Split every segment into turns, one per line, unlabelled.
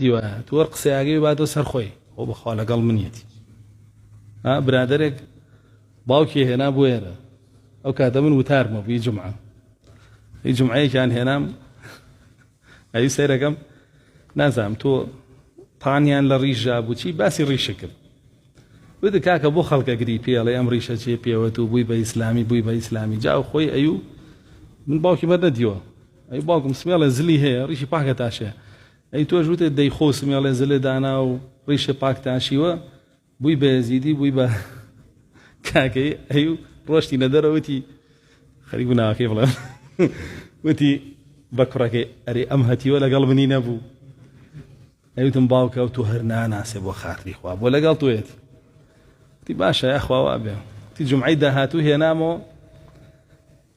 پێوەتی وایە تۆ قسەیاگەی باتۆ سەرخۆی خۆ بەخوا لەگەڵ منیەتی برادێک باوکی هێنا بۆ ئێرە ئەو کاتە من وتارمە بووی جمعە هی جمعەیەکیان هێنام ئەوی سەیرەکەم نازانم تۆ پانیان لە ڕیژا بوو چی باسی ڕیشە کرد وتە کاکە بۆ خەڵکەگری پێڵێ ئەم ڕیشە چێ پێوەت و بووی بە ئیسلامی بووی بە ئیسلامی جاو خۆی ئەیوو من باوکی بەردەدیوە ئەی باوکم سمێڵێ زلی هەیە ڕیشی پاکە تاشەیە ئەی تۆش وتە دەی خۆ سمێڵێ زلێ دانا و ڕیشە پاک تاشیوە بووی بە یەزیدی بووی بە کاکەی ئەیوو ڕۆشتی نەدەرەوەتی خەریک بناوەکەی بڵێ وتی بە کوڕەکەی ئەرێ ئەم هەتیوە لەگەڵ منی نەبوو ئەیوتم باوکە و تۆ هەر ناناسێ بۆ خاتری خوا بۆ لەگەڵ تۆیەتی تی باشە یاخواوا بێ تی جمعەی داهاتوو هێنامەوە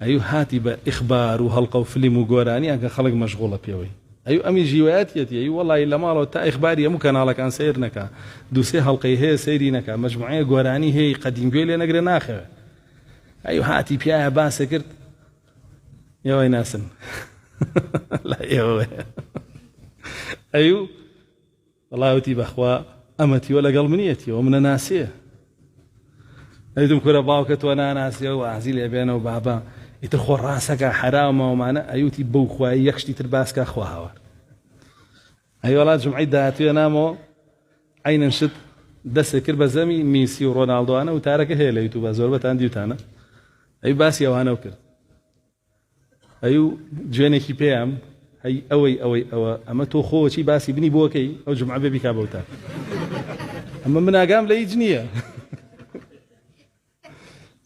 ئەیوو هاتی بە ئیخبار و هەڵقە و فلیم و گۆرانیان کە خەڵک مەشغوڵە پێوەی ئەیوو ئەمی ژیوایەتیەتی ئەیوو وەڵی لە ماڵەوە تا ئیخباری هەموو کەناڵەکان سیر نەکا دووسێ هەڵقەی هەیە سەیری نەکا مەجموعەیە گۆرانی هەیە قەدیمگوێ لێ نەگرێ ناخەوێ ئەیوو هاتی پیایە باسە کرد ئێوەی ناسن لا ئێوە ئەیوو وەڵاوتی بەخوا ئەمەتیوە لەگەڵ منیەتیەوە منە ناسیە ئەیدم کورە باوکە تۆ ناناسیە و عزی لێ بێنە و بابا ئیتر خۆ ڕاستەکە حرامەوەمانە ئەیوتی بەو خوای یەکشتی تر باسکە خوا هاوار ئەی وەڵات جمعەی داهاتوویە نامەوە عینەن شت دەستێ کرد بە زەمی میسی و ڕۆناڵدۆوانە و تارەکە هەیە لە یوتیوبە زۆر بەتان دیوتانە ئەی باسی ئەوانە کرد ئەیوو جوێنێکی پێیان هەی ئەوە ئەمە تۆ خۆوەچی باسی بنی بۆکەی ئەو جمعە بێ بیکا بەوتە ئەمە من ئاگام لە هیچ نییە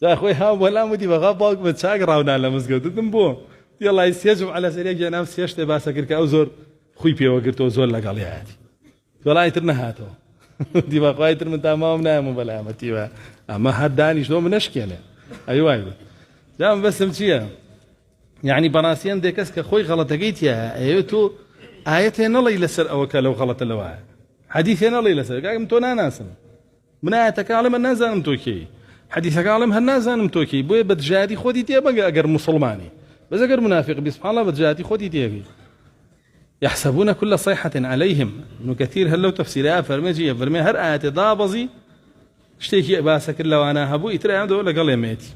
جا خۆی هاو بەلام وتی بەغا باوک بە چاک ڕاونان لە مزگەوتتم بۆ دیڵای سێ جمعە لە سەرێک گێنام سێ شتێ باسە کرد کە ئەو زۆر خوی پێوە گرتەوە زۆر لەگەڵی هاتی وەڵای تر نەهاتەوە دی بەخوای تر من تاماوم نایەم بەلامەتیوە ئەمە هەر دانیشتەوە من نەشکێنێ ئەی وای بێ جام بەسم چییە یعنی بەڕاستیان دێ کەس کە خۆی غەڵەتەکەی تیە ئەوێ تۆ ئاەتێ نەڵی لەسەر ئەوە کە لەو غەڵەتە لەوایە حەدیثێ نەڵی لەسەر کاکەم تۆ ناناسم من ئاەتەکە ئەڵێ من نازانم تۆ کێی حەدیثەکە ئەڵێم هەر نازانم تۆ کێی بۆیە بەدژایەتی خۆتی تێبەگە ئەگەر موسڵمانی بەس ئەگەر منافق بی سبحان الله بەدژایەتی خۆتی تێگەی يحسبون كل صيحة عليهم ابن كثير هل لو تفسيرها فرمجي فرمي هر آيات ضابزي اشتكي باسك لو أنا هبو يترى عنده ولا قال يميتي